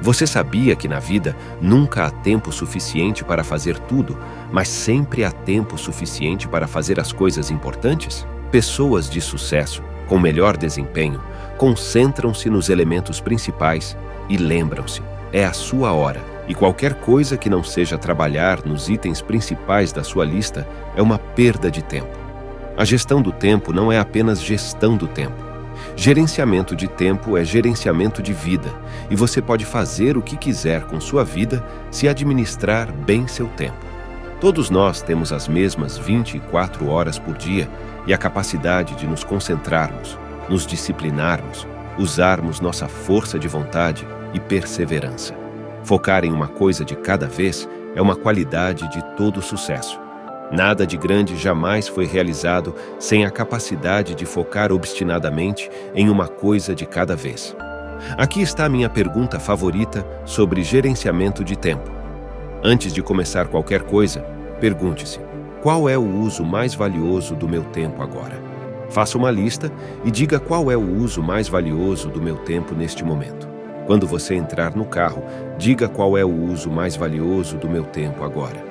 Você sabia que na vida nunca há tempo suficiente para fazer tudo, mas sempre há tempo suficiente para fazer as coisas importantes? Pessoas de sucesso, com melhor desempenho, concentram-se nos elementos principais e lembram-se, é a sua hora, e qualquer coisa que não seja trabalhar nos itens principais da sua lista é uma perda de tempo. A gestão do tempo não é apenas gestão do tempo. Gerenciamento de tempo é gerenciamento de vida, e você pode fazer o que quiser com sua vida se administrar bem seu tempo. Todos nós temos as mesmas 24 horas por dia e a capacidade de nos concentrarmos, nos disciplinarmos, usarmos nossa força de vontade e perseverança. Focar em uma coisa de cada vez é uma qualidade de todo sucesso. Nada de grande jamais foi realizado sem a capacidade de focar obstinadamente em uma coisa de cada vez. Aqui está a minha pergunta favorita sobre gerenciamento de tempo. Antes de começar qualquer coisa, pergunte-se: qual é o uso mais valioso do meu tempo agora? Faça uma lista e diga qual é o uso mais valioso do meu tempo neste momento. Quando você entrar no carro, diga qual é o uso mais valioso do meu tempo agora.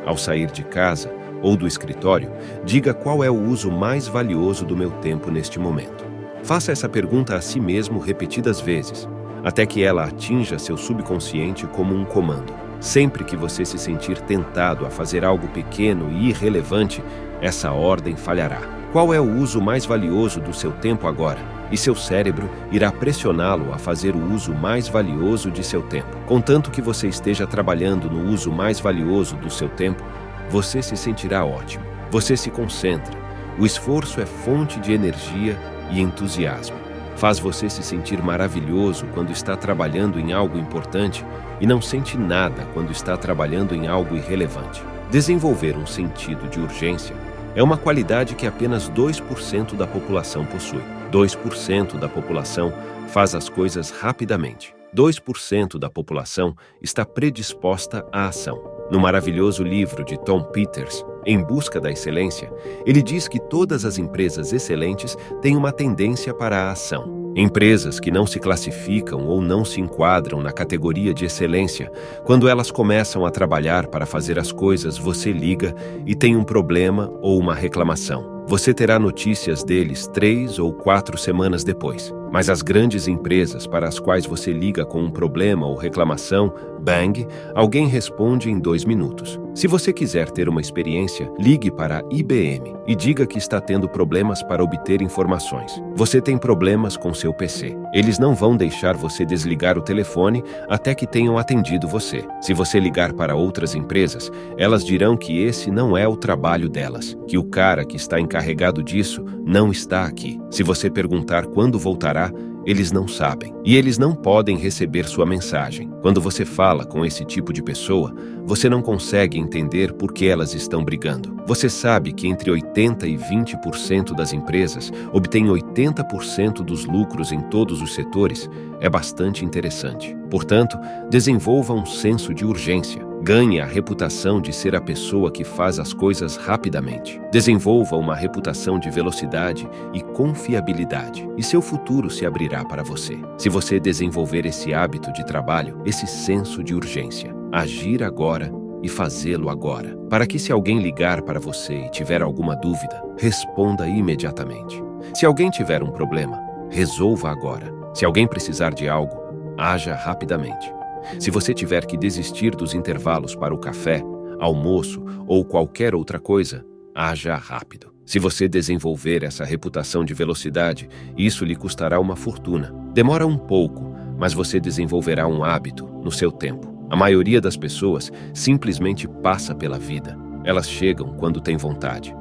Ao sair de casa ou do escritório, diga qual é o uso mais valioso do meu tempo neste momento. Faça essa pergunta a si mesmo repetidas vezes, até que ela atinja seu subconsciente como um comando. Sempre que você se sentir tentado a fazer algo pequeno e irrelevante, essa ordem falhará. Qual é o uso mais valioso do seu tempo agora? E seu cérebro irá pressioná-lo a fazer o uso mais valioso de seu tempo. Contanto que você esteja trabalhando no uso mais valioso do seu tempo, você se sentirá ótimo. Você se concentra. O esforço é fonte de energia e entusiasmo. Faz você se sentir maravilhoso quando está trabalhando em algo importante e não sente nada quando está trabalhando em algo irrelevante. Desenvolver um sentido de urgência é uma qualidade que apenas 2% da população possui. 2% da população faz as coisas rapidamente. 2% da população está predisposta à ação. No maravilhoso livro de Tom Peters, Em Busca da Excelência, ele diz que todas as empresas excelentes têm uma tendência para a ação. Empresas que não se classificam ou não se enquadram na categoria de excelência, quando elas começam a trabalhar para fazer as coisas, você liga e tem um problema ou uma reclamação. Você terá notícias deles 3 ou 4 semanas depois. Mas as grandes empresas para as quais você liga com um problema ou reclamação, bang, alguém responde em 2 minutos. Se você quiser ter uma experiência, ligue para a IBM e diga que está tendo problemas para obter informações. Você tem problemas com seu PC. Eles não vão deixar você desligar o telefone até que tenham atendido você. Se você ligar para outras empresas, elas dirão que esse não é o trabalho delas, que o cara que está encarregado disso não está aqui. Se você perguntar quando voltará, eles não sabem. E eles não podem receber sua mensagem. Quando você fala com esse tipo de pessoa, você não consegue entender por que elas estão brigando. Você sabe que entre 80% e 20% das empresas obtêm 80% dos lucros em todos os setores. É bastante interessante. Portanto, desenvolva um senso de urgência. Ganhe a reputação de ser a pessoa que faz as coisas rapidamente. Desenvolva uma reputação de velocidade e confiabilidade, e seu futuro se abrirá para você. Se você desenvolver esse hábito de trabalho, esse senso de urgência, agir agora e fazê-lo agora, para que se alguém ligar para você e tiver alguma dúvida, responda imediatamente. Se alguém tiver um problema, resolva agora. Se alguém precisar de algo, haja rapidamente. Se você tiver que desistir dos intervalos para o café, almoço ou qualquer outra coisa, haja rápido. Se você desenvolver essa reputação de velocidade, isso lhe custará uma fortuna. Demora um pouco, mas você desenvolverá um hábito no seu tempo. A maioria das pessoas simplesmente passa pela vida. Elas chegam quando têm vontade.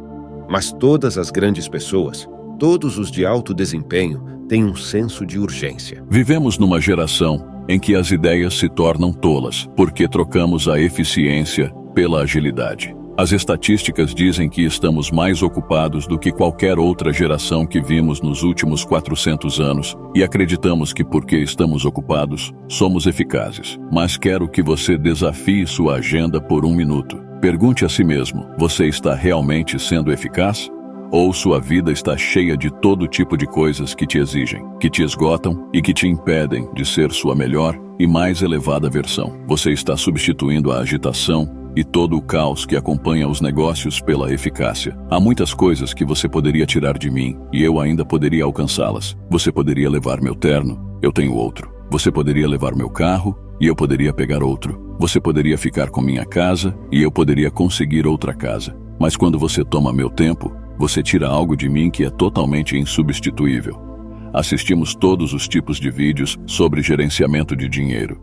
Mas todas as grandes pessoas, todos os de alto desempenho, têm um senso de urgência. Vivemos numa geração em que as ideias se tornam tolas, porque trocamos a eficiência pela agilidade. As estatísticas dizem que estamos mais ocupados do que qualquer outra geração que vimos nos últimos 400 anos e acreditamos que porque estamos ocupados, somos eficazes. Mas quero que você desafie sua agenda por 1 minuto. Pergunte a si mesmo, você está realmente sendo eficaz? Ou sua vida está cheia de todo tipo de coisas que te exigem, que te esgotam e que te impedem de ser sua melhor e mais elevada versão. Você está substituindo a agitação e todo o caos que acompanha os negócios pela eficácia. Há muitas coisas que você poderia tirar de mim e eu ainda poderia alcançá-las. Você poderia levar meu terno, eu tenho outro. Você poderia levar meu carro e eu poderia pegar outro. Você poderia ficar com minha casa e eu poderia conseguir outra casa. Mas quando você toma meu tempo, você tira algo de mim que é totalmente insubstituível. Assistimos todos os tipos de vídeos sobre gerenciamento de dinheiro.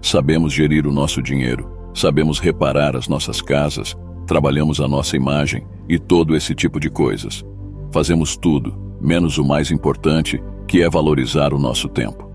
Sabemos gerir o nosso dinheiro. Sabemos reparar as nossas casas, trabalhamos a nossa imagem e todo esse tipo de coisas. Fazemos tudo, menos o mais importante, que é valorizar o nosso tempo.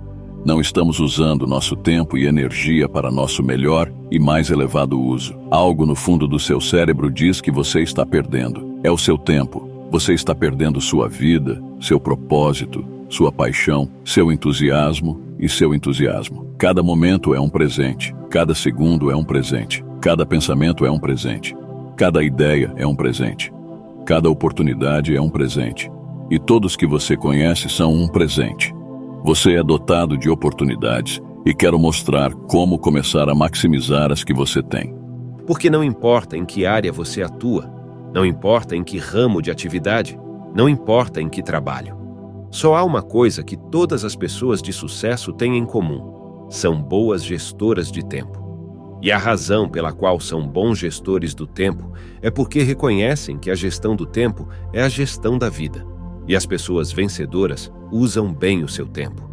Não estamos usando nosso tempo e energia para nosso melhor e mais elevado uso. Algo no fundo do seu cérebro diz que você está perdendo. É o seu tempo. Você está perdendo sua vida, seu propósito, sua paixão, seu entusiasmo e seu entusiasmo. Cada momento é um presente, cada segundo é um presente, cada pensamento é um presente, cada ideia é um presente, cada oportunidade é um presente, e todos que você conhece são um presente. Você é dotado de oportunidades e quero mostrar como começar a maximizar as que você tem. Porque não importa em que área você atua, não importa em que ramo de atividade, não importa em que trabalho. Só há uma coisa que todas as pessoas de sucesso têm em comum: são boas gestoras de tempo. E a razão pela qual são bons gestores do tempo é porque reconhecem que a gestão do tempo é a gestão da vida. E as pessoas vencedoras usam bem o seu tempo,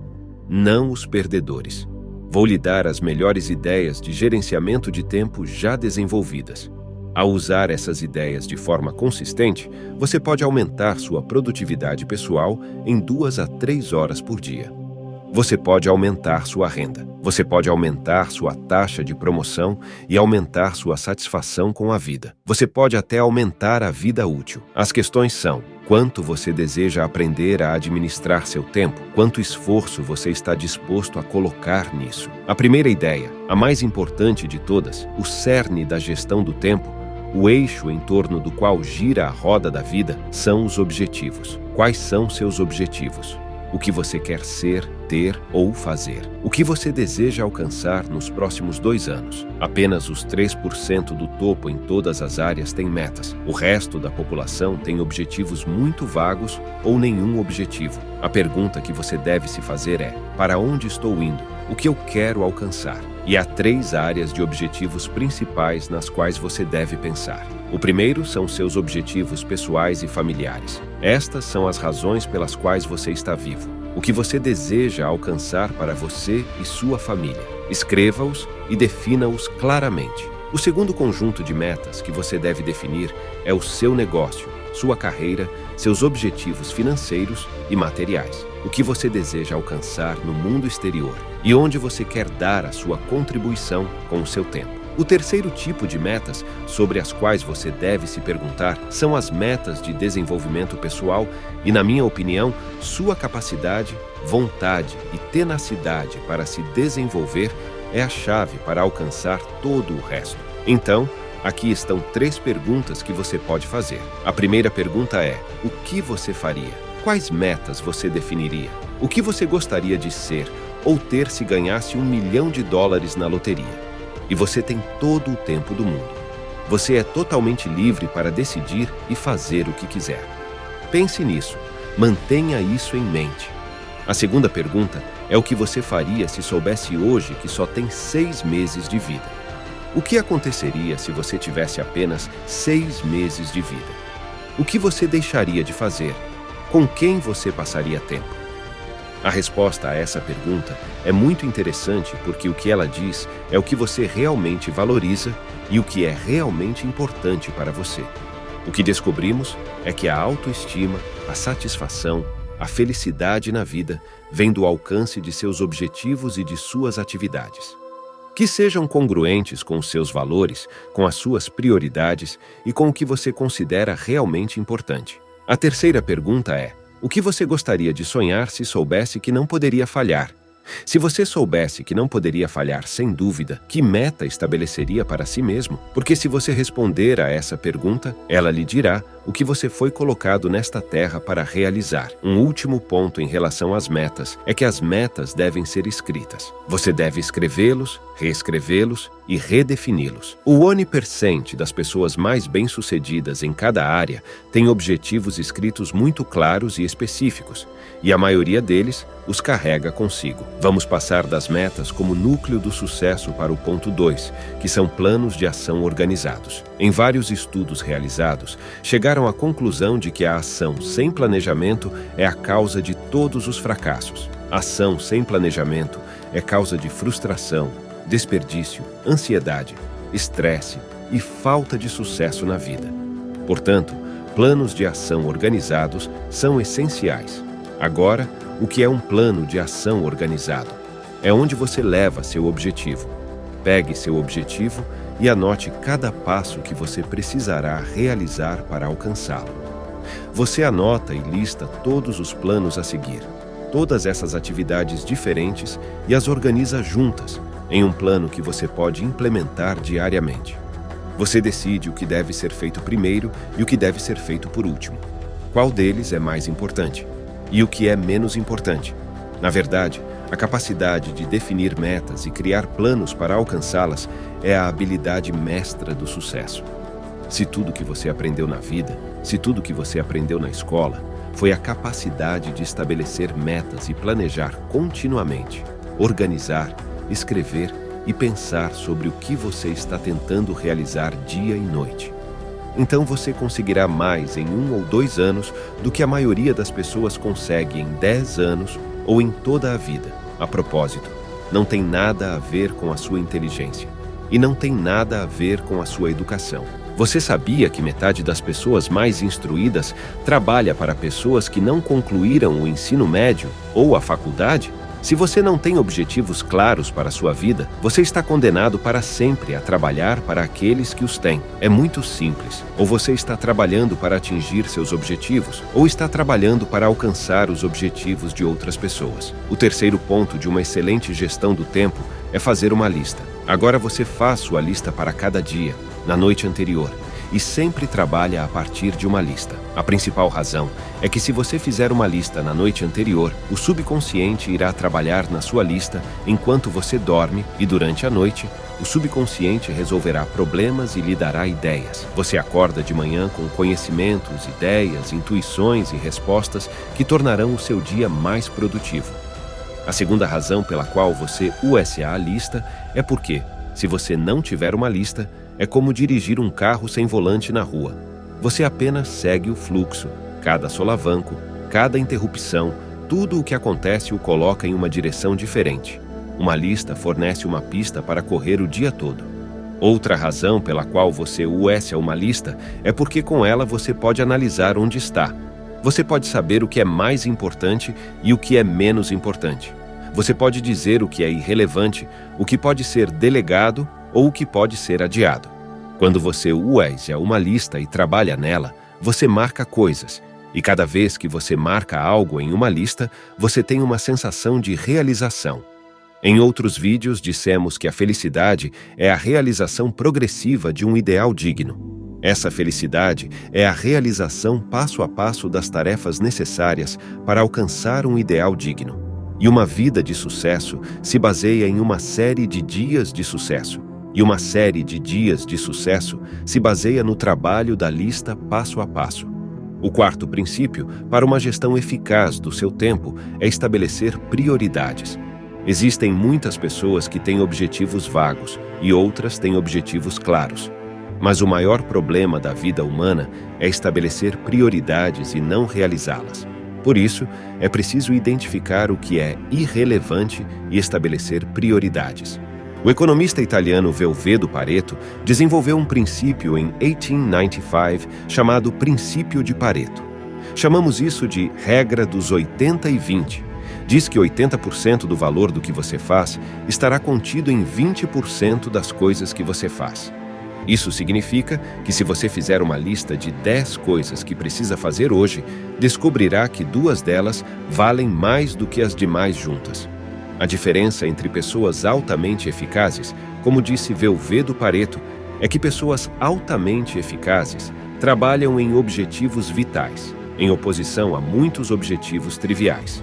não os perdedores. Vou lhe dar as melhores ideias de gerenciamento de tempo já desenvolvidas. Ao usar essas ideias de forma consistente, você pode aumentar sua produtividade pessoal em 2 a 3 horas por dia. Você pode aumentar sua renda. Você pode aumentar sua taxa de promoção e aumentar sua satisfação com a vida. Você pode até aumentar a vida útil. As questões são: quanto você deseja aprender a administrar seu tempo? Quanto esforço você está disposto a colocar nisso? A primeira ideia, a mais importante de todas, o cerne da gestão do tempo, o eixo em torno do qual gira a roda da vida, são os objetivos. Quais são seus objetivos? O que você quer ser, ter ou fazer? O que você deseja alcançar nos próximos 2 anos? Apenas os 3% do topo em todas as áreas têm metas. O resto da população tem objetivos muito vagos ou nenhum objetivo. A pergunta que você deve se fazer é: para onde estou indo? O que eu quero alcançar? E há 3 áreas de objetivos principais nas quais você deve pensar. O primeiro são seus objetivos pessoais e familiares. Estas são as razões pelas quais você está vivo. O que você deseja alcançar para você e sua família. Escreva-os e defina-os claramente. O segundo conjunto de metas que você deve definir é o seu negócio, sua carreira, seus objetivos financeiros e materiais. O que você deseja alcançar no mundo exterior e onde você quer dar a sua contribuição com o seu tempo. O terceiro tipo de metas sobre as quais você deve se perguntar são as metas de desenvolvimento pessoal e, na minha opinião, sua capacidade, vontade e tenacidade para se desenvolver é a chave para alcançar todo o resto. Então, aqui estão 3 perguntas que você pode fazer. A primeira pergunta é: o que você faria? Quais metas você definiria? O que você gostaria de ser ou ter se ganhasse $1 milhão na loteria? E você tem todo o tempo do mundo. Você é totalmente livre para decidir e fazer o que quiser. Pense nisso. Mantenha isso em mente. A segunda pergunta é o que você faria se soubesse hoje que só tem 6 meses de vida. O que aconteceria se você tivesse apenas 6 meses de vida? O que você deixaria de fazer? Com quem você passaria tempo? A resposta a essa pergunta é muito interessante porque o que ela diz é o que você realmente valoriza e o que é realmente importante para você. O que descobrimos é que a autoestima, a satisfação, a felicidade na vida vem do alcance de seus objetivos e de suas atividades. Que sejam congruentes com os seus valores, com as suas prioridades e com o que você considera realmente importante. A terceira pergunta é: o que você gostaria de sonhar se soubesse que não poderia falhar? Se você soubesse que não poderia falhar sem dúvida, que meta estabeleceria para si mesmo? Porque se você responder a essa pergunta, ela lhe dirá o que você foi colocado nesta terra para realizar. Um último ponto em relação às metas é que as metas devem ser escritas. Você deve escrevê-los, reescrevê-los e redefini-los. O 1% das pessoas mais bem-sucedidas em cada área tem objetivos escritos muito claros e específicos, e a maioria deles os carrega consigo. Vamos passar das metas como núcleo do sucesso para o ponto 2, que são planos de ação organizados. Em vários estudos realizados, chegaram à conclusão de que a ação sem planejamento é a causa de todos os fracassos. Ação sem planejamento é causa de frustração, desperdício, ansiedade, estresse e falta de sucesso na vida. Portanto, planos de ação organizados são essenciais. Agora, o que é um plano de ação organizado? É onde você leva seu objetivo. Pegue seu objetivo e anote cada passo que você precisará realizar para alcançá-lo. Você anota e lista todos os planos a seguir, todas essas atividades diferentes e as organiza juntas, em um plano que você pode implementar diariamente. Você decide o que deve ser feito primeiro e o que deve ser feito por último. Qual deles é mais importante? E o que é menos importante? Na verdade, a capacidade de definir metas e criar planos para alcançá-las é a habilidade mestra do sucesso. Se tudo que você aprendeu na vida, se tudo que você aprendeu na escola, foi a capacidade de estabelecer metas e planejar continuamente, organizar, escrever e pensar sobre o que você está tentando realizar dia e noite. Então você conseguirá mais em 1 ou 2 anos do que a maioria das pessoas consegue em 10 anos ou em toda a vida. A propósito, não tem nada a ver com a sua inteligência e não tem nada a ver com a sua educação. Você sabia que metade das pessoas mais instruídas trabalha para pessoas que não concluíram o ensino médio ou a faculdade? Se você não tem objetivos claros para a sua vida, você está condenado para sempre a trabalhar para aqueles que os têm. É muito simples. Ou você está trabalhando para atingir seus objetivos, ou está trabalhando para alcançar os objetivos de outras pessoas. O terceiro ponto de uma excelente gestão do tempo é fazer uma lista. Agora você faz sua lista para cada dia, na noite anterior, e sempre trabalha a partir de uma lista. A principal razão é que se você fizer uma lista na noite anterior, o subconsciente irá trabalhar na sua lista enquanto você dorme e durante a noite, o subconsciente resolverá problemas e lhe dará ideias. Você acorda de manhã com conhecimentos, ideias, intuições e respostas que tornarão o seu dia mais produtivo. A segunda razão pela qual você usa a lista é porque, se você não tiver uma lista, é como dirigir um carro sem volante na rua. Você apenas segue o fluxo. Cada solavanco, cada interrupção, tudo o que acontece o coloca em uma direção diferente. Uma lista fornece uma pista para correr o dia todo. Outra razão pela qual você usa uma lista é porque com ela você pode analisar onde está. Você pode saber o que é mais importante e o que é menos importante. Você pode dizer o que é irrelevante, o que pode ser delegado ou o que pode ser adiado. Quando você usa uma lista e trabalha nela, você marca coisas, e cada vez que você marca algo em uma lista, você tem uma sensação de realização. Em outros vídeos, dissemos que a felicidade é a realização progressiva de um ideal digno. Essa felicidade é a realização passo a passo das tarefas necessárias para alcançar um ideal digno. E uma vida de sucesso se baseia em uma série de dias de sucesso. E uma série de dias de sucesso se baseia no trabalho da lista passo a passo. O quarto princípio para uma gestão eficaz do seu tempo é estabelecer prioridades. Existem muitas pessoas que têm objetivos vagos e outras têm objetivos claros. Mas o maior problema da vida humana é estabelecer prioridades e não realizá-las. Por isso, é preciso identificar o que é irrelevante e estabelecer prioridades. O economista italiano Vilfredo Pareto desenvolveu um princípio em 1895 chamado Princípio de Pareto. Chamamos isso de regra dos 80 e 20. Diz que 80% do valor do que você faz estará contido em 20% das coisas que você faz. Isso significa que se você fizer uma lista de 10 coisas que precisa fazer hoje, descobrirá que 2 delas valem mais do que as demais juntas. A diferença entre pessoas altamente eficazes, como disse Vilfredo Pareto, é que pessoas altamente eficazes trabalham em objetivos vitais, em oposição a muitos objetivos triviais.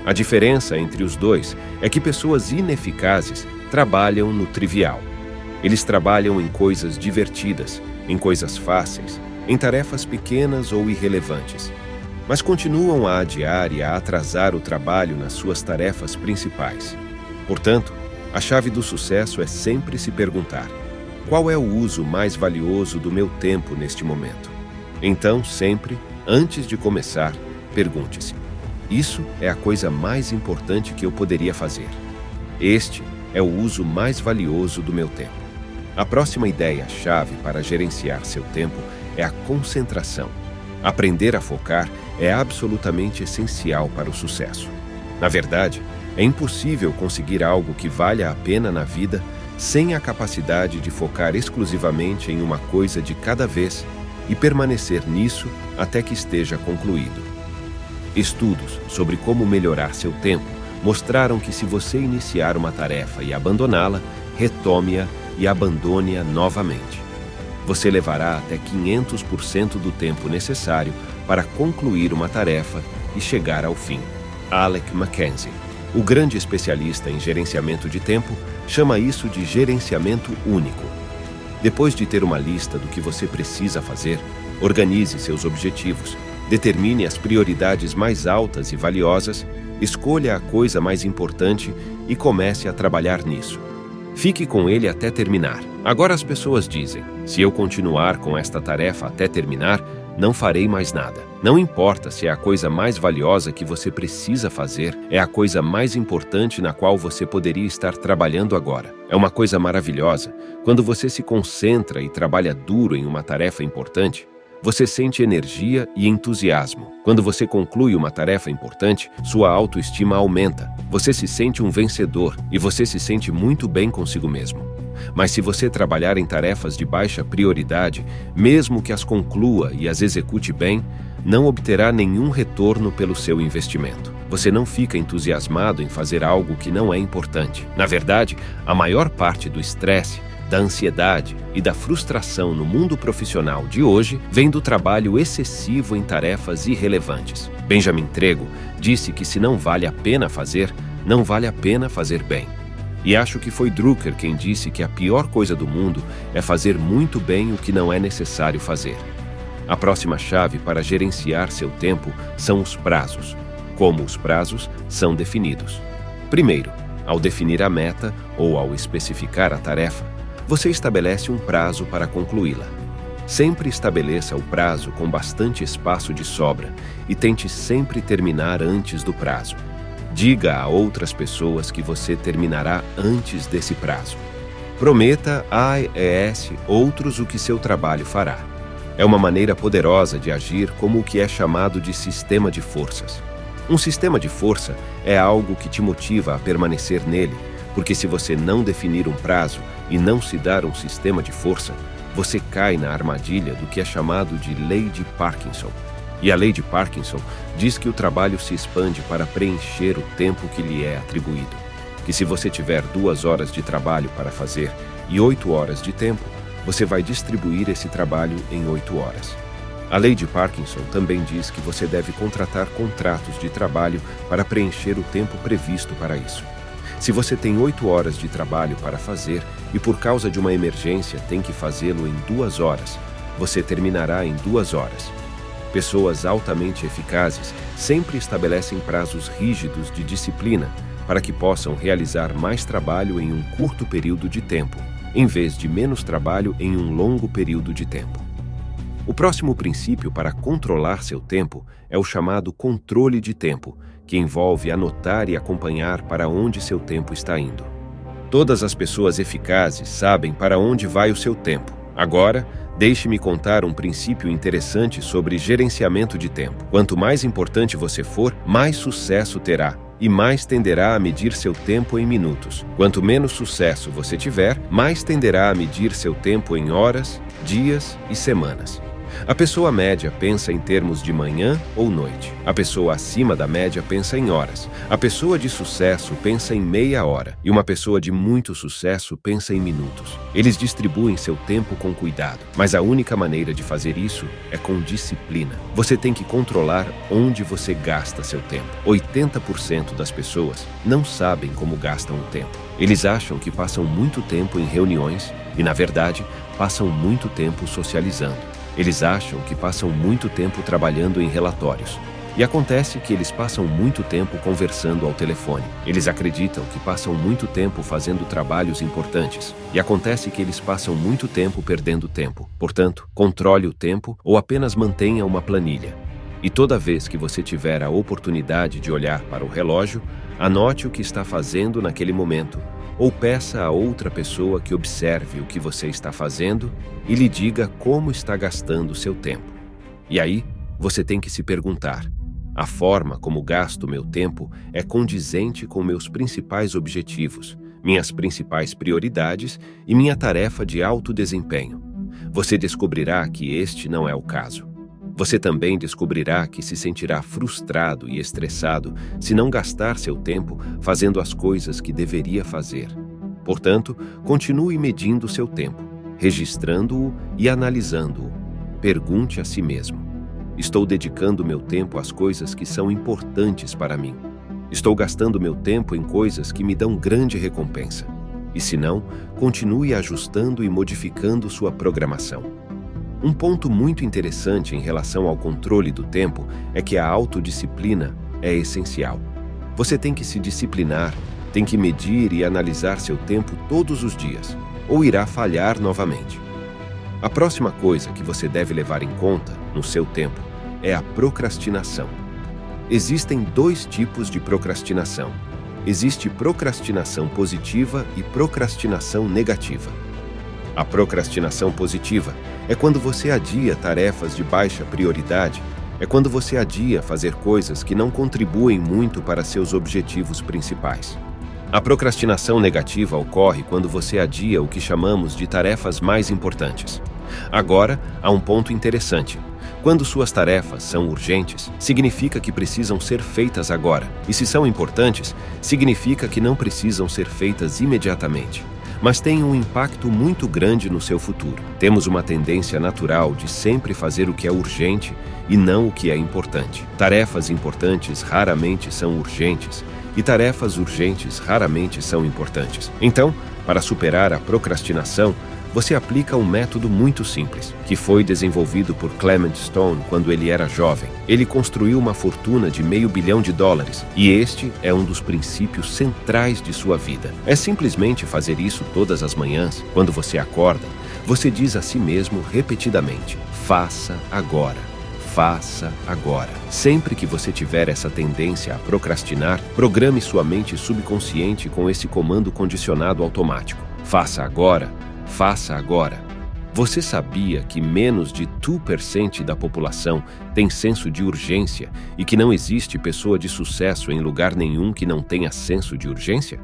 A diferença entre os dois é que pessoas ineficazes trabalham no trivial. Eles trabalham em coisas divertidas, em coisas fáceis, em tarefas pequenas ou irrelevantes, mas continuam a adiar e a atrasar o trabalho nas suas tarefas principais. Portanto, a chave do sucesso é sempre se perguntar: qual é o uso mais valioso do meu tempo neste momento? Então, sempre, antes de começar, pergunte-se: isso é a coisa mais importante que eu poderia fazer. Este é o uso mais valioso do meu tempo. A próxima ideia-chave para gerenciar seu tempo é a concentração. Aprender a focar é absolutamente essencial para o sucesso. Na verdade, é impossível conseguir algo que valha a pena na vida sem a capacidade de focar exclusivamente em uma coisa de cada vez e permanecer nisso até que esteja concluído. Estudos sobre como melhorar seu tempo mostraram que se você iniciar uma tarefa e abandoná-la, retome-a e abandone-a novamente. Você levará até 500% do tempo necessário para concluir uma tarefa e chegar ao fim. Alec Mackenzie, o grande especialista em gerenciamento de tempo, chama isso de gerenciamento único. Depois de ter uma lista do que você precisa fazer, organize seus objetivos, determine as prioridades mais altas e valiosas, escolha a coisa mais importante e comece a trabalhar nisso. Fique com ele até terminar. Agora as pessoas dizem: se eu continuar com esta tarefa até terminar, não farei mais nada. Não importa se é a coisa mais valiosa que você precisa fazer, é a coisa mais importante na qual você poderia estar trabalhando agora. É uma coisa maravilhosa. Quando você se concentra e trabalha duro em uma tarefa importante, você sente energia e entusiasmo. Quando você conclui uma tarefa importante, sua autoestima aumenta. Você se sente um vencedor e você se sente muito bem consigo mesmo. Mas se você trabalhar em tarefas de baixa prioridade, mesmo que as conclua e as execute bem, não obterá nenhum retorno pelo seu investimento. Você não fica entusiasmado em fazer algo que não é importante. Na verdade, a maior parte do estresse, da ansiedade e da frustração no mundo profissional de hoje vem do trabalho excessivo em tarefas irrelevantes. Benjamin Trego disse que se não vale a pena fazer, não vale a pena fazer bem. E acho que foi Drucker quem disse que a pior coisa do mundo é fazer muito bem o que não é necessário fazer. A próxima chave para gerenciar seu tempo são os prazos. Como os prazos são definidos? Primeiro, ao definir a meta ou ao especificar a tarefa, você estabelece um prazo para concluí-la. Sempre estabeleça o prazo com bastante espaço de sobra e tente sempre terminar antes do prazo. Diga a outras pessoas que você terminará antes desse prazo. Prometa a outros o que seu trabalho fará. É uma maneira poderosa de agir como o que é chamado de sistema de forças. Um sistema de força é algo que te motiva a permanecer nele, porque se você não definir um prazo e não se dar um sistema de força, você cai na armadilha do que é chamado de Lei de Parkinson. E a Lei de Parkinson diz que o trabalho se expande para preencher o tempo que lhe é atribuído. Que se você tiver 2 horas de trabalho para fazer e 8 horas de tempo, você vai distribuir esse trabalho em 8 horas. A Lei de Parkinson também diz que você deve contratar contratos de trabalho para preencher o tempo previsto para isso. Se você tem 8 horas de trabalho para fazer e por causa de uma emergência tem que fazê-lo em 2 horas, você terminará em 2 horas. Pessoas altamente eficazes sempre estabelecem prazos rígidos de disciplina para que possam realizar mais trabalho em um curto período de tempo, em vez de menos trabalho em um longo período de tempo. O próximo princípio para controlar seu tempo é o chamado controle de tempo, que envolve anotar e acompanhar para onde seu tempo está indo. Todas as pessoas eficazes sabem para onde vai o seu tempo. Agora, deixe-me contar um princípio interessante sobre gerenciamento de tempo. Quanto mais importante você for, mais sucesso terá e mais tenderá a medir seu tempo em minutos. Quanto menos sucesso você tiver, mais tenderá a medir seu tempo em horas, dias e semanas. A pessoa média pensa em termos de manhã ou noite. A pessoa acima da média pensa em horas. A pessoa de sucesso pensa em meia hora. E uma pessoa de muito sucesso pensa em minutos. Eles distribuem seu tempo com cuidado. Mas a única maneira de fazer isso é com disciplina. Você tem que controlar onde você gasta seu tempo. 80% das pessoas não sabem como gastam o tempo. Eles acham que passam muito tempo em reuniões e, na verdade, passam muito tempo socializando. Eles acham que passam muito tempo trabalhando em relatórios. E acontece que eles passam muito tempo conversando ao telefone. Eles acreditam que passam muito tempo fazendo trabalhos importantes. E acontece que eles passam muito tempo perdendo tempo. Portanto, controle o tempo ou apenas mantenha uma planilha. E toda vez que você tiver a oportunidade de olhar para o relógio, anote o que está fazendo naquele momento. Ou peça a outra pessoa que observe o que você está fazendo e lhe diga como está gastando seu tempo. E aí, você tem que se perguntar: a forma como gasto meu tempo é condizente com meus principais objetivos, minhas principais prioridades e minha tarefa de alto desempenho? Você descobrirá que este não é o caso. Você também descobrirá que se sentirá frustrado e estressado se não gastar seu tempo fazendo as coisas que deveria fazer. Portanto, continue medindo seu tempo, registrando-o e analisando-o. Pergunte a si mesmo: estou dedicando meu tempo às coisas que são importantes para mim? Estou gastando meu tempo em coisas que me dão grande recompensa? E se não, continue ajustando e modificando sua programação. Um ponto muito interessante em relação ao controle do tempo é que a autodisciplina é essencial. Você tem que se disciplinar, tem que medir e analisar seu tempo todos os dias, ou irá falhar novamente. A próxima coisa que você deve levar em conta no seu tempo é a procrastinação. Existem dois tipos de procrastinação. Existe procrastinação positiva e procrastinação negativa. A procrastinação positiva é quando você adia tarefas de baixa prioridade, é quando você adia fazer coisas que não contribuem muito para seus objetivos principais. A procrastinação negativa ocorre quando você adia o que chamamos de tarefas mais importantes. Agora, há um ponto interessante. Quando suas tarefas são urgentes, significa que precisam ser feitas agora. E se são importantes, significa que não precisam ser feitas imediatamente, mas têm um impacto muito grande no seu futuro. Temos uma tendência natural de sempre fazer o que é urgente e não o que é importante. Tarefas importantes raramente são urgentes e tarefas urgentes raramente são importantes. Então, para superar a procrastinação, você aplica um método muito simples, que foi desenvolvido por Clement Stone quando ele era jovem. Ele construiu uma fortuna de $500 milhão e este é um dos princípios centrais de sua vida. É simplesmente fazer isso todas as manhãs. Quando você acorda, você diz a si mesmo repetidamente: faça agora. Faça agora. Sempre que você tiver essa tendência a procrastinar, programe sua mente subconsciente com esse comando condicionado automático: faça agora. Faça agora. Você sabia que menos de 2% da população tem senso de urgência e que não existe pessoa de sucesso em lugar nenhum que não tenha senso de urgência?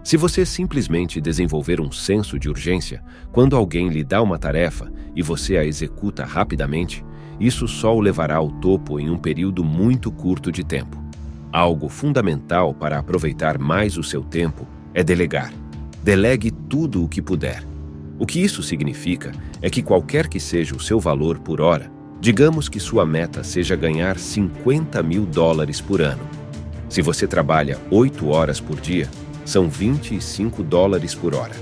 Se você simplesmente desenvolver um senso de urgência, quando alguém lhe dá uma tarefa e você a executa rapidamente, isso só o levará ao topo em um período muito curto de tempo. Algo fundamental para aproveitar mais o seu tempo é delegar. Delegue tudo o que puder. O que isso significa é que qualquer que seja o seu valor por hora, digamos que sua meta seja ganhar $50 mil por ano. Se você trabalha 8 horas por dia, são $25 por hora.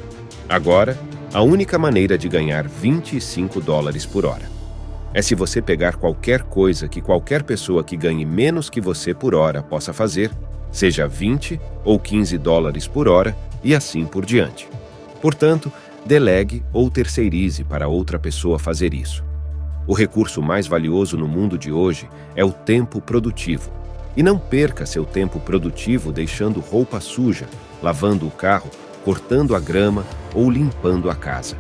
Agora, a única maneira de ganhar $25 por hora é se você pegar qualquer coisa que qualquer pessoa que ganhe menos que você por hora possa fazer, seja $20 ou $15 por hora e assim por diante. Portanto, delegue ou terceirize para outra pessoa fazer isso. O recurso mais valioso no mundo de hoje é o tempo produtivo. E não perca seu tempo produtivo deixando roupa suja, lavando o carro, cortando a grama ou limpando a casa.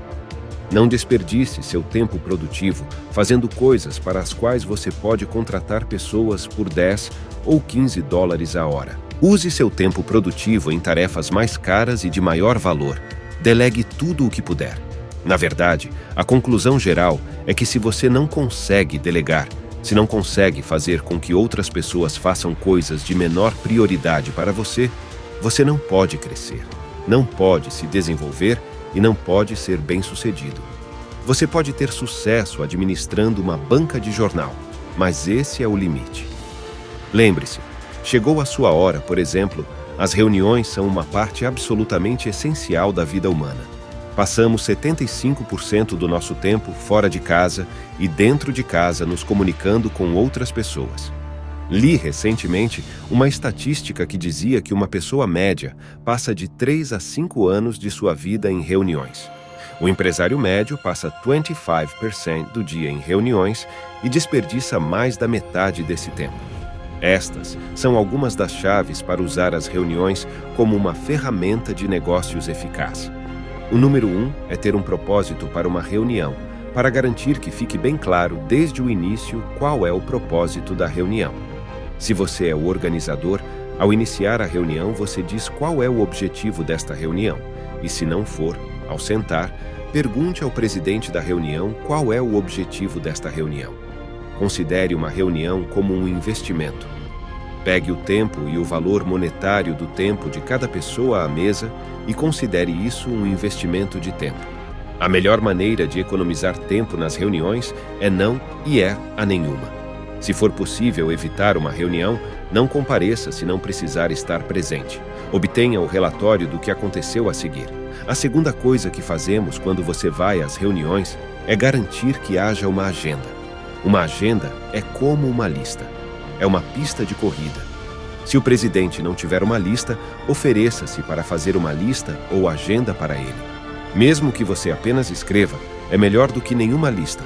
Não desperdice seu tempo produtivo fazendo coisas para as quais você pode contratar pessoas por $10 ou $15 a hora. Use seu tempo produtivo em tarefas mais caras e de maior valor. Delegue tudo o que puder. Na verdade, a conclusão geral é que se você não consegue delegar, se não consegue fazer com que outras pessoas façam coisas de menor prioridade para você, você não pode crescer, não pode se desenvolver e não pode ser bem-sucedido. Você pode ter sucesso administrando uma banca de jornal, mas esse é o limite. Lembre-se, chegou a sua hora, por exemplo, as reuniões são uma parte absolutamente essencial da vida humana. Passamos 75% do nosso tempo fora de casa e dentro de casa nos comunicando com outras pessoas. Li recentemente uma estatística que dizia que uma pessoa média passa de 3 a 5 anos de sua vida em reuniões. O empresário médio passa 25% do dia em reuniões e desperdiça mais da metade desse tempo. Estas são algumas das chaves para usar as reuniões como uma ferramenta de negócios eficaz. O número 1 é ter um propósito para uma reunião, para garantir que fique bem claro desde o início qual é o propósito da reunião. Se você é o organizador, ao iniciar a reunião você diz qual é o objetivo desta reunião, e se não for, ao sentar, pergunte ao presidente da reunião qual é o objetivo desta reunião. Considere uma reunião como um investimento. Pegue o tempo e o valor monetário do tempo de cada pessoa à mesa e considere isso um investimento de tempo. A melhor maneira de economizar tempo nas reuniões é não ir a nenhuma. Se for possível evitar uma reunião, não compareça se não precisar estar presente. Obtenha o relatório do que aconteceu a seguir. A segunda coisa que fazemos quando você vai às reuniões é garantir que haja uma agenda. Uma agenda é como uma lista. É uma pista de corrida. Se o presidente não tiver uma lista, ofereça-se para fazer uma lista ou agenda para ele. Mesmo que você apenas escreva, é melhor do que nenhuma lista.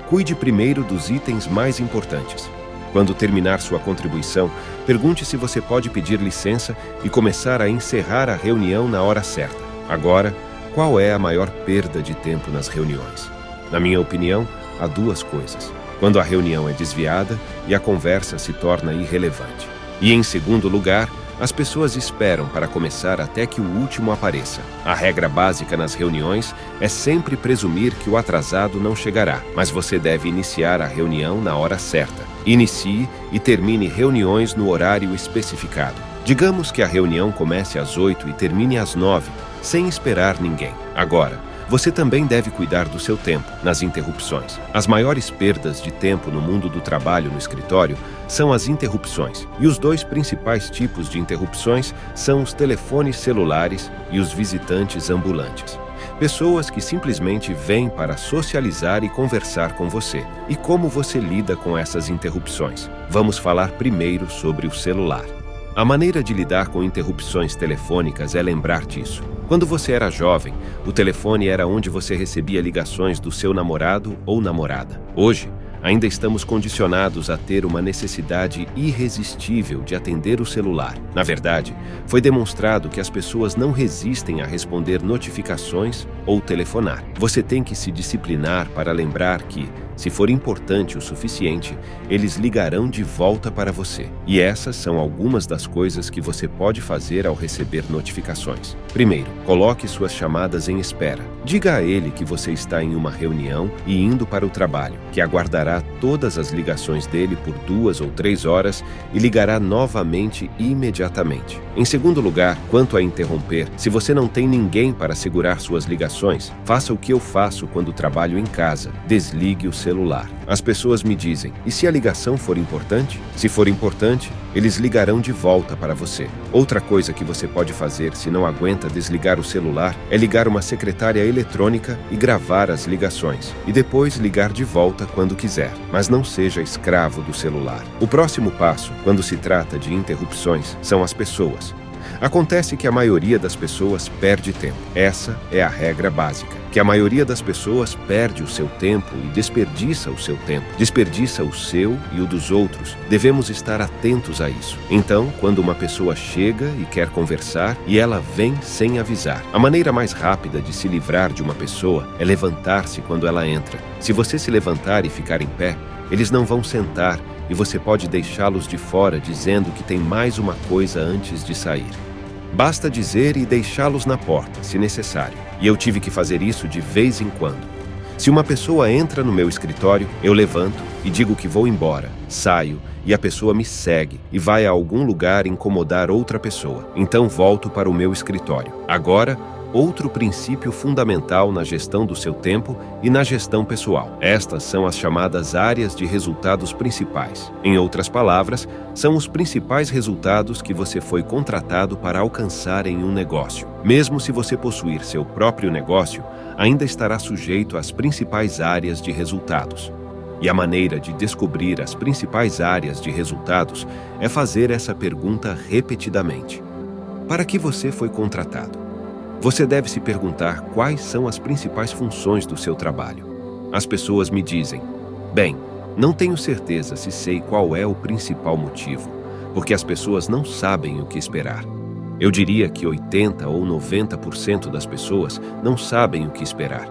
Cuide primeiro dos itens mais importantes. Quando terminar sua contribuição, pergunte se você pode pedir licença e começar a encerrar a reunião na hora certa. Agora, qual é a maior perda de tempo nas reuniões? Na minha opinião, há duas coisas. Quando a reunião é desviada e a conversa se torna irrelevante. E, em segundo lugar, as pessoas esperam para começar até que o último apareça. A regra básica nas reuniões é sempre presumir que o atrasado não chegará, mas você deve iniciar a reunião na hora certa. Inicie e termine reuniões no horário especificado. Digamos que a reunião comece às 8 e termine às 9, sem esperar ninguém. Agora, você também deve cuidar do seu tempo, nas interrupções. As maiores perdas de tempo no mundo do trabalho no escritório são as interrupções. E os dois principais tipos de interrupções são os telefones celulares e os visitantes ambulantes. Pessoas que simplesmente vêm para socializar e conversar com você. E como você lida com essas interrupções? Vamos falar primeiro sobre o celular. A maneira de lidar com interrupções telefônicas é lembrar disso. Quando você era jovem, o telefone era onde você recebia ligações do seu namorado ou namorada. Hoje, ainda estamos condicionados a ter uma necessidade irresistível de atender o celular. Na verdade, foi demonstrado que as pessoas não resistem a responder notificações ou telefonar. Você tem que se disciplinar para lembrar que, se for importante o suficiente, eles ligarão de volta para você. E essas são algumas das coisas que você pode fazer ao receber notificações. Primeiro, coloque suas chamadas em espera. Diga a ele que você está em uma reunião e indo para o trabalho, que aguardará todas as ligações dele por 2 ou 3 horas e ligará novamente imediatamente. Em segundo lugar, quanto a interromper, se você não tem ninguém para segurar suas ligações, faça o que eu faço quando trabalho em casa. Desligue o celular. As pessoas me dizem, e se a ligação for importante? Se for importante, eles ligarão de volta para você. Outra coisa que você pode fazer se não aguenta desligar o celular é ligar uma secretária eletrônica e gravar as ligações, e depois ligar de volta quando quiser. Mas não seja escravo do celular. O próximo passo, quando se trata de interrupções, são as pessoas. Acontece que a maioria das pessoas perde tempo. Essa é a regra básica, que a maioria das pessoas perde o seu tempo e desperdiça o seu tempo. Desperdiça o seu e o dos outros. Devemos estar atentos a isso. Então, quando uma pessoa chega e quer conversar, e ela vem sem avisar, a maneira mais rápida de se livrar de uma pessoa é levantar-se quando ela entra. Se você se levantar e ficar em pé, eles não vão sentar e você pode deixá-los de fora dizendo que tem mais uma coisa antes de sair. Basta dizer e deixá-los na porta, se necessário. E eu tive que fazer isso de vez em quando. Se uma pessoa entra no meu escritório, eu levanto e digo que vou embora, saio e a pessoa me segue e vai a algum lugar incomodar outra pessoa. Então volto para o meu escritório. Agora, outro princípio fundamental na gestão do seu tempo e na gestão pessoal. Estas são as chamadas áreas de resultados principais. Em outras palavras, são os principais resultados que você foi contratado para alcançar em um negócio. Mesmo se você possuir seu próprio negócio, ainda estará sujeito às principais áreas de resultados. E a maneira de descobrir as principais áreas de resultados é fazer essa pergunta repetidamente. Para que você foi contratado? Você deve se perguntar quais são as principais funções do seu trabalho. As pessoas me dizem, bem, não tenho certeza se sei qual é o principal motivo, porque as pessoas não sabem o que esperar. Eu diria que 80 ou 90% das pessoas não sabem o que esperar.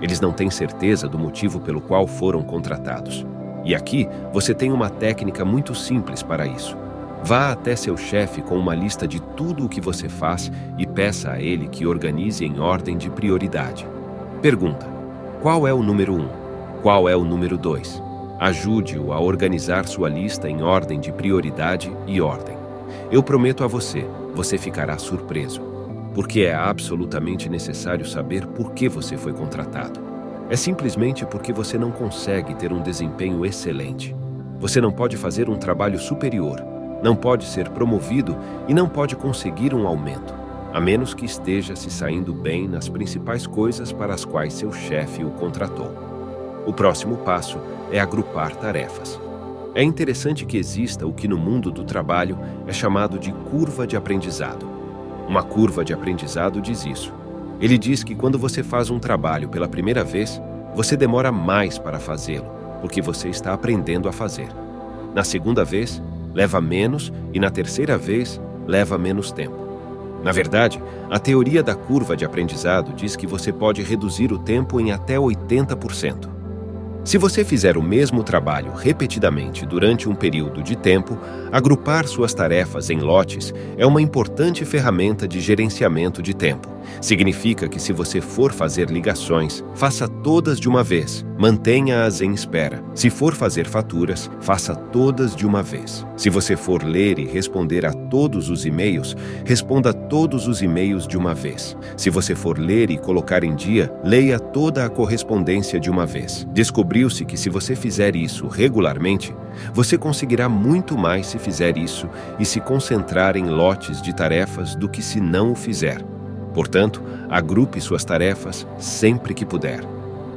Eles não têm certeza do motivo pelo qual foram contratados. E aqui você tem uma técnica muito simples para isso. Vá até seu chefe com uma lista de tudo o que você faz e peça a ele que organize em ordem de prioridade. Pergunta: qual é o número 1? Qual é o número 2? Ajude-o a organizar sua lista em ordem de prioridade e ordem. Eu prometo a você, você ficará surpreso, porque é absolutamente necessário saber por que você foi contratado. É simplesmente porque você não consegue ter um desempenho excelente. Você não pode fazer um trabalho superior, não pode ser promovido e não pode conseguir um aumento, a menos que esteja se saindo bem nas principais coisas para as quais seu chefe o contratou. O próximo passo é agrupar tarefas. É interessante que exista o que no mundo do trabalho é chamado de curva de aprendizado. Uma curva de aprendizado diz isso. Ele diz que quando você faz um trabalho pela primeira vez, você demora mais para fazê-lo, porque você está aprendendo a fazer. Na segunda vez, leva menos e na terceira vez, leva menos tempo. Na verdade, a teoria da curva de aprendizado diz que você pode reduzir o tempo em até 80%. Se você fizer o mesmo trabalho repetidamente durante um período de tempo, agrupar suas tarefas em lotes é uma importante ferramenta de gerenciamento de tempo. Significa que se você for fazer ligações, faça todas de uma vez, mantenha-as em espera. Se for fazer faturas, faça todas de uma vez. Se você for ler e responder a todos os e-mails, responda todos os e-mails de uma vez. Se você for ler e colocar em dia, leia toda a correspondência de uma vez. Descobriu-se que se você fizer isso regularmente, você conseguirá muito mais se fizer isso e se concentrar em lotes de tarefas do que se não o fizer. Portanto, agrupe suas tarefas sempre que puder.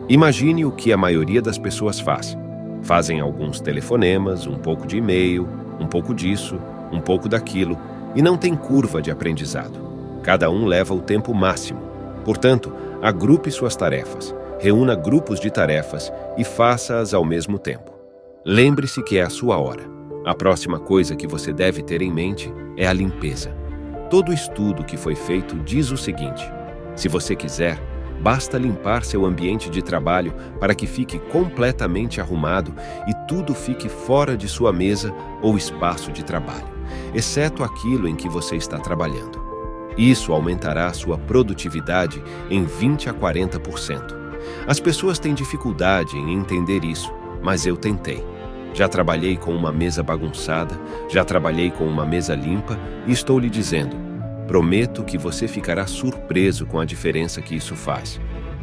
Imagine o que a maioria das pessoas faz. Fazem alguns telefonemas, um pouco de e-mail, um pouco disso, um pouco daquilo, e não tem curva de aprendizado. Cada um leva o tempo máximo. Portanto, agrupe suas tarefas, reúna grupos de tarefas e faça-as ao mesmo tempo. Lembre-se que é a sua hora. A próxima coisa que você deve ter em mente é a limpeza. Todo estudo que foi feito diz o seguinte: se você quiser, basta limpar seu ambiente de trabalho para que fique completamente arrumado e tudo fique fora de sua mesa ou espaço de trabalho, exceto aquilo em que você está trabalhando. Isso aumentará a sua produtividade em 20 a 40%. As pessoas têm dificuldade em entender isso, mas eu tentei. Já trabalhei com uma mesa bagunçada, já trabalhei com uma mesa limpa e estou lhe dizendo, prometo que você ficará surpreso com a diferença que isso faz.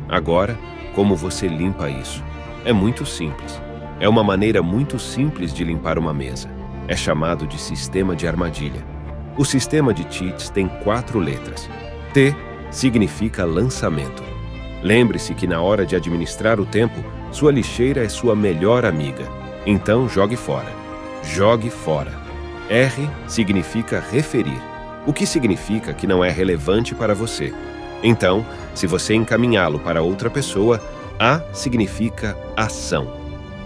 Agora, como você limpa isso? É muito simples. É uma maneira muito simples de limpar uma mesa. É chamado de sistema de armadilha. O sistema de cheats tem 4 letras. T significa lançamento. Lembre-se que na hora de administrar o tempo, sua lixeira é sua melhor amiga. Então, jogue fora. Jogue fora. R significa referir, o que significa que não é relevante para você. Então, se você encaminhá-lo para outra pessoa, A significa ação.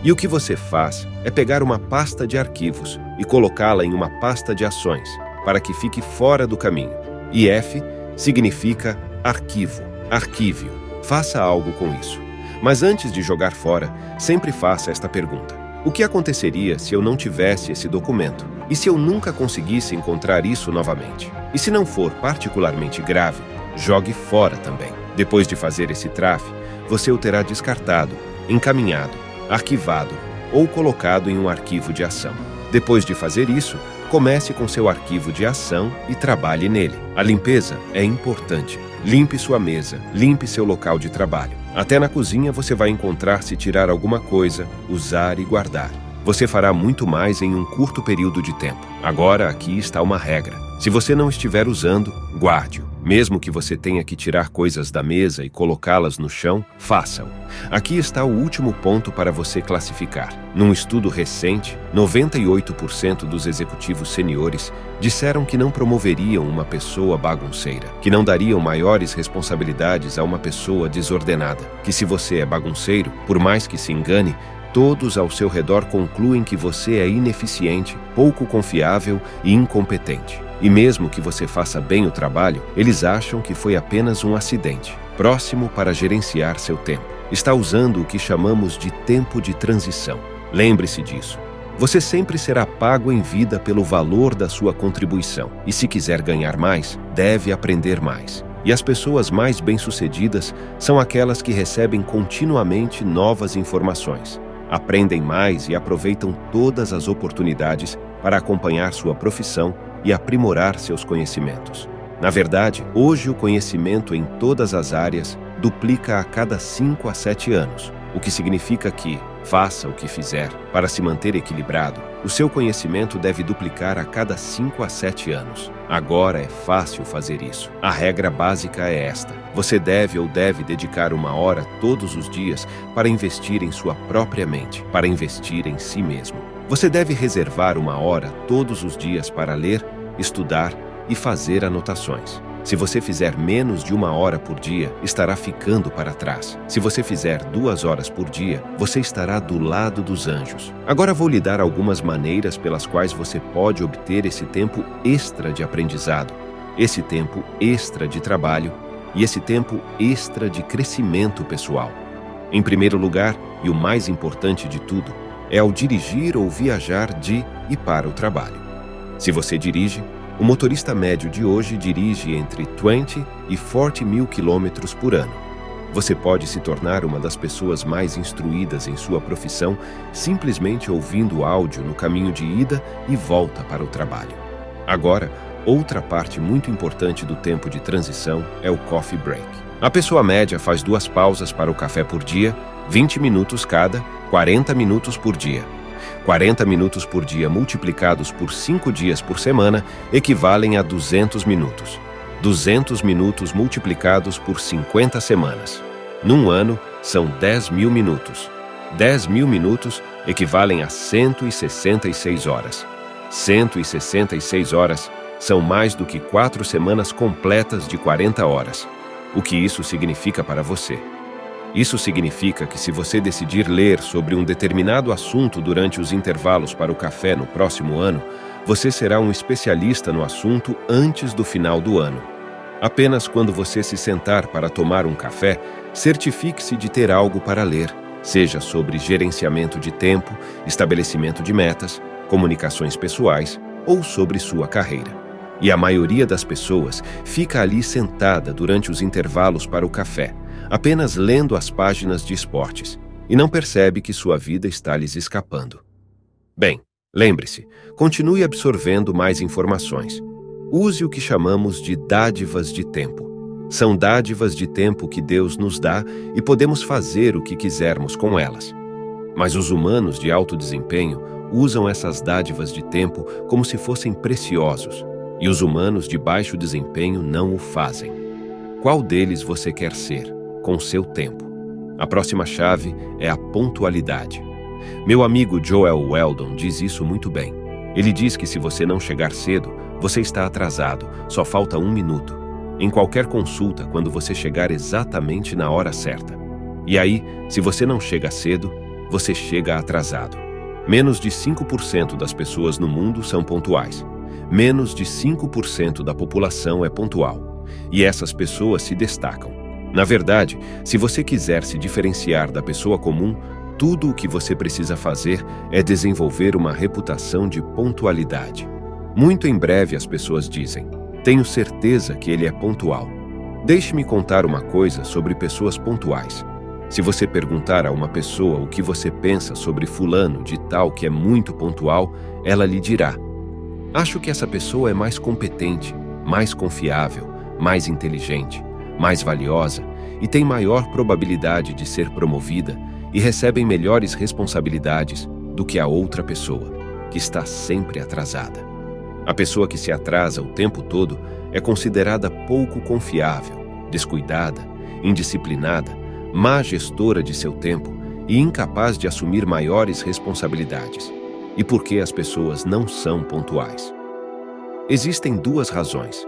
E o que você faz é pegar uma pasta de arquivos e colocá-la em uma pasta de ações, para que fique fora do caminho. E F significa arquivo, arquível. Faça algo com isso. Mas antes de jogar fora, sempre faça esta pergunta. O que aconteceria se eu não tivesse esse documento? E se eu nunca conseguisse encontrar isso novamente? E se não for particularmente grave, jogue fora também. Depois de fazer esse TRAF, você o terá descartado, encaminhado, arquivado ou colocado em um arquivo de ação. Depois de fazer isso, comece com seu arquivo de ação e trabalhe nele. A limpeza é importante. Limpe sua mesa, limpe seu local de trabalho. Até na cozinha você vai encontrar se tirar alguma coisa, usar e guardar. Você fará muito mais em um curto período de tempo. Agora, aqui está uma regra. Se você não estiver usando, guarde-o. Mesmo que você tenha que tirar coisas da mesa e colocá-las no chão, faça-o. Aqui está o último ponto para você classificar. Num estudo recente, 98% dos executivos seniores disseram que não promoveriam uma pessoa bagunceira, que não dariam maiores responsabilidades a uma pessoa desordenada, que se você é bagunceiro, por mais que se engane, todos ao seu redor concluem que você é ineficiente, pouco confiável e incompetente. E mesmo que você faça bem o trabalho, eles acham que foi apenas um acidente. Próximo para gerenciar seu tempo. Está usando o que chamamos de tempo de transição. Lembre-se disso. Você sempre será pago em vida pelo valor da sua contribuição. E se quiser ganhar mais, deve aprender mais. E as pessoas mais bem-sucedidas são aquelas que recebem continuamente novas informações. Aprendem mais e aproveitam todas as oportunidades para acompanhar sua profissão e aprimorar seus conhecimentos. Na verdade, hoje o conhecimento em todas as áreas duplica a cada 5 a 7 anos, o que significa que, faça o que fizer, para se manter equilibrado, o seu conhecimento deve duplicar a cada 5 a 7 anos. Agora é fácil fazer isso. A regra básica é esta. Você deve ou deve dedicar 1 hora todos os dias para investir em sua própria mente, para investir em si mesmo. Você deve reservar 1 hora todos os dias para ler, estudar e fazer anotações. Se você fizer menos de 1 hora por dia, estará ficando para trás. Se você fizer 2 horas por dia, você estará do lado dos anjos. Agora vou lhe dar algumas maneiras pelas quais você pode obter esse tempo extra de aprendizado, esse tempo extra de trabalho e esse tempo extra de crescimento pessoal. Em primeiro lugar, e o mais importante de tudo, é ao dirigir ou viajar de e para o trabalho. Se você dirige, o motorista médio de hoje dirige entre 20 e 40 mil quilômetros por ano. Você pode se tornar uma das pessoas mais instruídas em sua profissão simplesmente ouvindo áudio no caminho de ida e volta para o trabalho. Agora, outra parte muito importante do tempo de transição é o coffee break. A pessoa média faz 2 pausas para o café por dia, 20 minutos cada, 40 minutos por dia. 40 minutos por dia multiplicados por 5 dias por semana equivalem a 200 minutos. 200 minutos multiplicados por 50 semanas. Num ano, são 10 mil minutos. 10 mil minutos equivalem a 166 horas. 166 horas são mais do que 4 semanas completas de 40 horas. O que isso significa para você? Isso significa que se você decidir ler sobre um determinado assunto durante os intervalos para o café no próximo ano, você será um especialista no assunto antes do final do ano. Apenas quando você se sentar para tomar um café, certifique-se de ter algo para ler, seja sobre gerenciamento de tempo, estabelecimento de metas, comunicações pessoais ou sobre sua carreira. E a maioria das pessoas fica ali sentada durante os intervalos para o café, apenas lendo as páginas de esportes, e não percebe que sua vida está lhes escapando. Bem, lembre-se, continue absorvendo mais informações. Use o que chamamos de dádivas de tempo. São dádivas de tempo que Deus nos dá e podemos fazer o que quisermos com elas. Mas os humanos de alto desempenho usam essas dádivas de tempo como se fossem preciosos, e os humanos de baixo desempenho não o fazem. Qual deles você quer ser, com seu tempo? A próxima chave é a pontualidade. Meu amigo Joel Weldon diz isso muito bem. Ele diz que se você não chegar cedo, você está atrasado, só falta 1 minuto. Em qualquer consulta, quando você chegar exatamente na hora certa. E aí, se você não chega cedo, você chega atrasado. Menos de 5% das pessoas no mundo são pontuais. Menos de 5% da população é pontual. E essas pessoas se destacam. Na verdade, se você quiser se diferenciar da pessoa comum, tudo o que você precisa fazer é desenvolver uma reputação de pontualidade. Muito em breve as pessoas dizem: Tenho certeza que ele é pontual. Deixe-me contar uma coisa sobre pessoas pontuais. Se você perguntar a uma pessoa o que você pensa sobre fulano de tal que é muito pontual, ela lhe dirá: acho que essa pessoa é mais competente, mais confiável, mais inteligente, mais valiosa e tem maior probabilidade de ser promovida e recebe melhores responsabilidades do que a outra pessoa, que está sempre atrasada. A pessoa que se atrasa o tempo todo é considerada pouco confiável, descuidada, indisciplinada, má gestora de seu tempo e incapaz de assumir maiores responsabilidades. E por que as pessoas não são pontuais? Existem duas razões.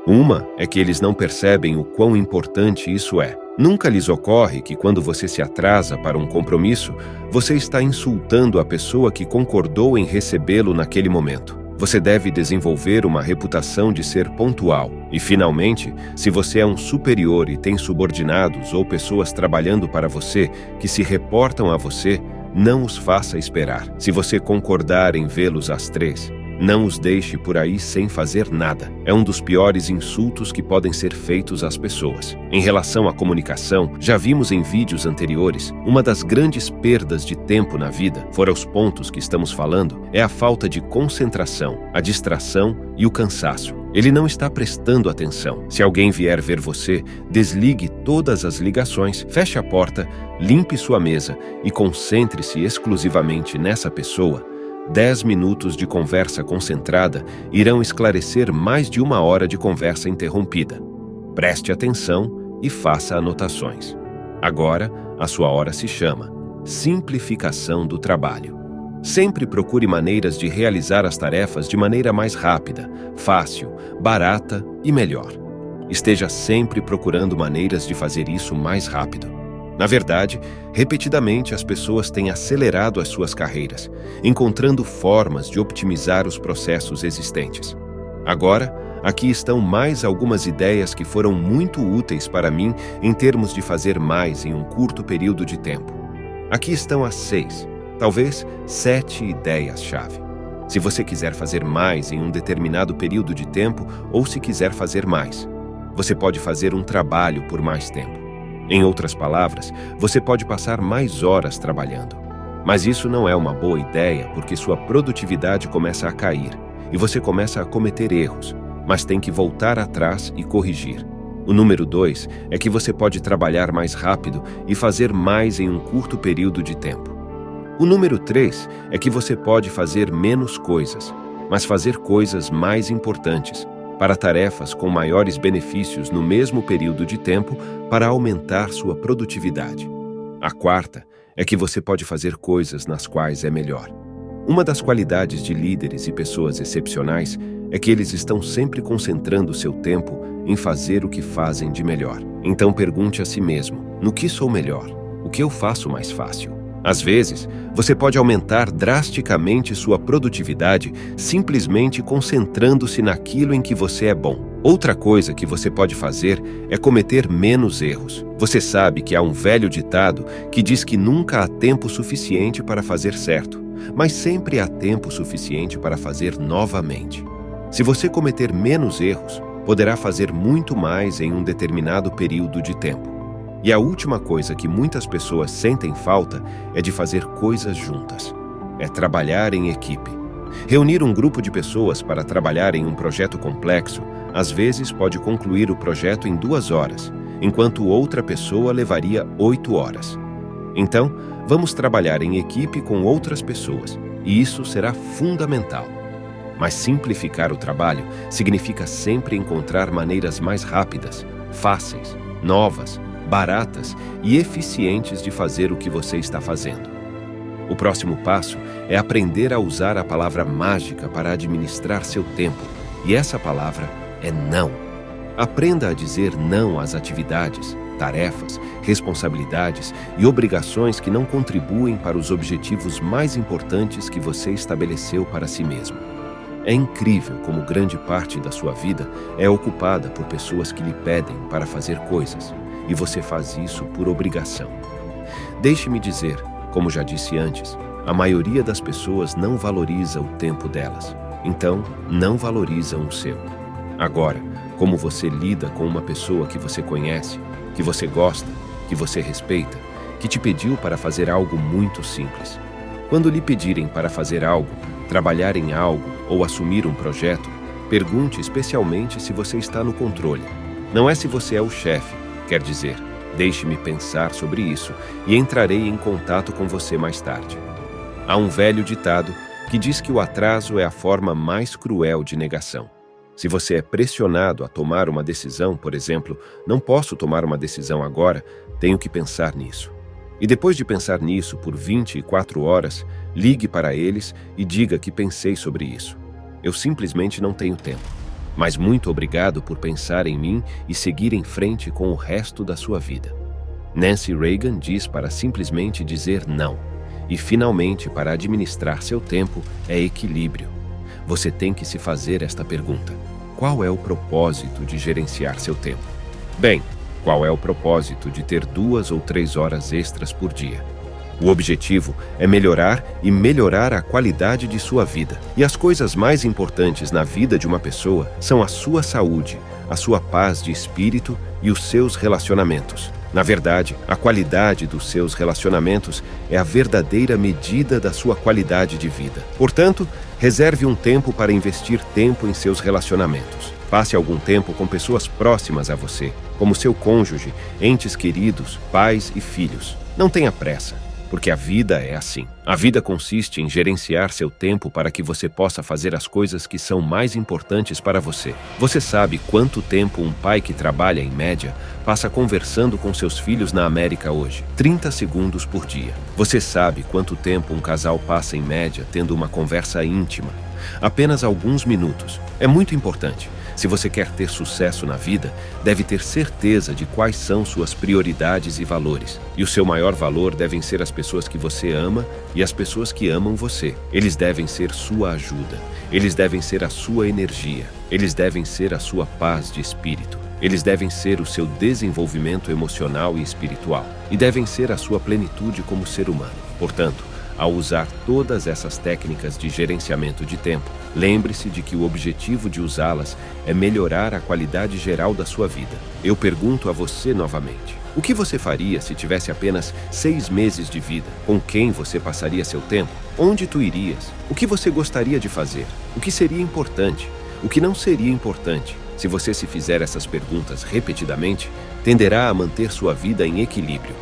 Uma é que eles não percebem o quão importante isso é. Nunca lhes ocorre que quando você se atrasa para um compromisso, você está insultando a pessoa que concordou em recebê-lo naquele momento. Você deve desenvolver uma reputação de ser pontual. E, finalmente, se você é um superior e tem subordinados ou pessoas trabalhando para você que se reportam a você, não os faça esperar. Se você concordar em vê-los às 3, não os deixe por aí sem fazer nada. É um dos piores insultos que podem ser feitos às pessoas. Em relação à comunicação, já vimos em vídeos anteriores, uma das grandes perdas de tempo na vida, fora os pontos que estamos falando, é a falta de concentração, a distração e o cansaço. Ele não está prestando atenção. Se alguém vier ver você, desligue todas as ligações, feche a porta, limpe sua mesa e concentre-se exclusivamente nessa pessoa. 10 minutos de conversa concentrada irão esclarecer mais de 1 hora de conversa interrompida. Preste atenção e faça anotações. Agora, a sua hora se chama simplificação do trabalho. Sempre procure maneiras de realizar as tarefas de maneira mais rápida, fácil, barata e melhor. Esteja sempre procurando maneiras de fazer isso mais rápido. Na verdade, repetidamente as pessoas têm acelerado as suas carreiras, encontrando formas de optimizar os processos existentes. Agora, aqui estão mais algumas ideias que foram muito úteis para mim em termos de fazer mais em um curto período de tempo. Aqui estão as 6, talvez 7 ideias-chave. Se você quiser fazer mais em um determinado período de tempo ou se quiser fazer mais, você pode fazer um trabalho por mais tempo. Em outras palavras, você pode passar mais horas trabalhando. Mas isso não é uma boa ideia porque sua produtividade começa a cair e você começa a cometer erros, mas tem que voltar atrás e corrigir. O número 2 é que você pode trabalhar mais rápido e fazer mais em um curto período de tempo. O número 3 é que você pode fazer menos coisas, mas fazer coisas mais importantes, para tarefas com maiores benefícios no mesmo período de tempo para aumentar sua produtividade. A quarta é que você pode fazer coisas nas quais é melhor. Uma das qualidades de líderes e pessoas excepcionais é que eles estão sempre concentrando seu tempo em fazer o que fazem de melhor. Então pergunte a si mesmo: no que sou melhor? O que eu faço mais fácil? Às vezes, você pode aumentar drasticamente sua produtividade simplesmente concentrando-se naquilo em que você é bom. Outra coisa que você pode fazer é cometer menos erros. Você sabe que há um velho ditado que diz que nunca há tempo suficiente para fazer certo, mas sempre há tempo suficiente para fazer novamente. Se você cometer menos erros, poderá fazer muito mais em um determinado período de tempo. E a última coisa que muitas pessoas sentem falta é de fazer coisas juntas. É trabalhar em equipe. Reunir um grupo de pessoas para trabalhar em um projeto complexo, às vezes pode concluir o projeto em 2 horas, enquanto outra pessoa levaria 8 horas. Então, vamos trabalhar em equipe com outras pessoas, e isso será fundamental. Mas simplificar o trabalho significa sempre encontrar maneiras mais rápidas, fáceis, novas, baratas e eficientes de fazer o que você está fazendo. O próximo passo é aprender a usar a palavra mágica para administrar seu tempo, e essa palavra é não. Aprenda a dizer não às atividades, tarefas, responsabilidades e obrigações que não contribuem para os objetivos mais importantes que você estabeleceu para si mesmo. É incrível como grande parte da sua vida é ocupada por pessoas que lhe pedem para fazer coisas, e você faz isso por obrigação. Deixe-me dizer, como já disse antes, a maioria das pessoas não valoriza o tempo delas, então não valorizam o seu. Agora, como você lida com uma pessoa que você conhece, que você gosta, que você respeita, que te pediu para fazer algo muito simples? Quando lhe pedirem para fazer algo, trabalhar em algo ou assumir um projeto, pergunte especialmente se você está no controle. Não é se você é o chefe, quer dizer, deixe-me pensar sobre isso e entrarei em contato com você mais tarde. Há um velho ditado que diz que o atraso é a forma mais cruel de negação. Se você é pressionado a tomar uma decisão, por exemplo, não posso tomar uma decisão agora, tenho que pensar nisso. E depois de pensar nisso por 24 horas, ligue para eles e diga que pensei sobre isso. Eu simplesmente não tenho tempo. Mas muito obrigado por pensar em mim e seguir em frente com o resto da sua vida. Nancy Reagan diz para simplesmente dizer não. E finalmente, para administrar seu tempo, é equilíbrio. Você tem que se fazer esta pergunta: qual é o propósito de gerenciar seu tempo? Bem, qual é o propósito de ter 2 ou 3 horas extras por dia? O objetivo é melhorar e melhorar a qualidade de sua vida. E as coisas mais importantes na vida de uma pessoa são a sua saúde, a sua paz de espírito e os seus relacionamentos. Na verdade, a qualidade dos seus relacionamentos é a verdadeira medida da sua qualidade de vida. Portanto, reserve um tempo para investir tempo em seus relacionamentos. Passe algum tempo com pessoas próximas a você, como seu cônjuge, entes queridos, pais e filhos. Não tenha pressa, porque a vida é assim. A vida consiste em gerenciar seu tempo para que você possa fazer as coisas que são mais importantes para você. Você sabe quanto tempo um pai que trabalha, em média, passa conversando com seus filhos na América hoje? 30 segundos por dia. Você sabe quanto tempo um casal passa, em média, tendo uma conversa íntima? Apenas alguns minutos. É muito importante. Se você quer ter sucesso na vida, deve ter certeza de quais são suas prioridades e valores. E o seu maior valor devem ser as pessoas que você ama e as pessoas que amam você. Eles devem ser sua ajuda. Eles devem ser a sua energia. Eles devem ser a sua paz de espírito. Eles devem ser o seu desenvolvimento emocional e espiritual. E devem ser a sua plenitude como ser humano. Portanto, ao usar todas essas técnicas de gerenciamento de tempo, lembre-se de que o objetivo de usá-las é melhorar a qualidade geral da sua vida. Eu pergunto a você novamente: o que você faria se tivesse apenas 6 meses de vida? Com quem você passaria seu tempo? Onde tu irias? O que você gostaria de fazer? O que seria importante? O que não seria importante? Se você se fizer essas perguntas repetidamente, tenderá a manter sua vida em equilíbrio.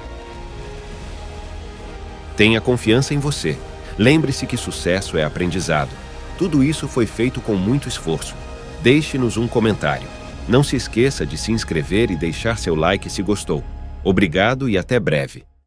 Tenha confiança em você. Lembre-se que sucesso é aprendizado. Tudo isso foi feito com muito esforço. Deixe-nos um comentário. Não se esqueça de se inscrever e deixar seu like se gostou. Obrigado e até breve.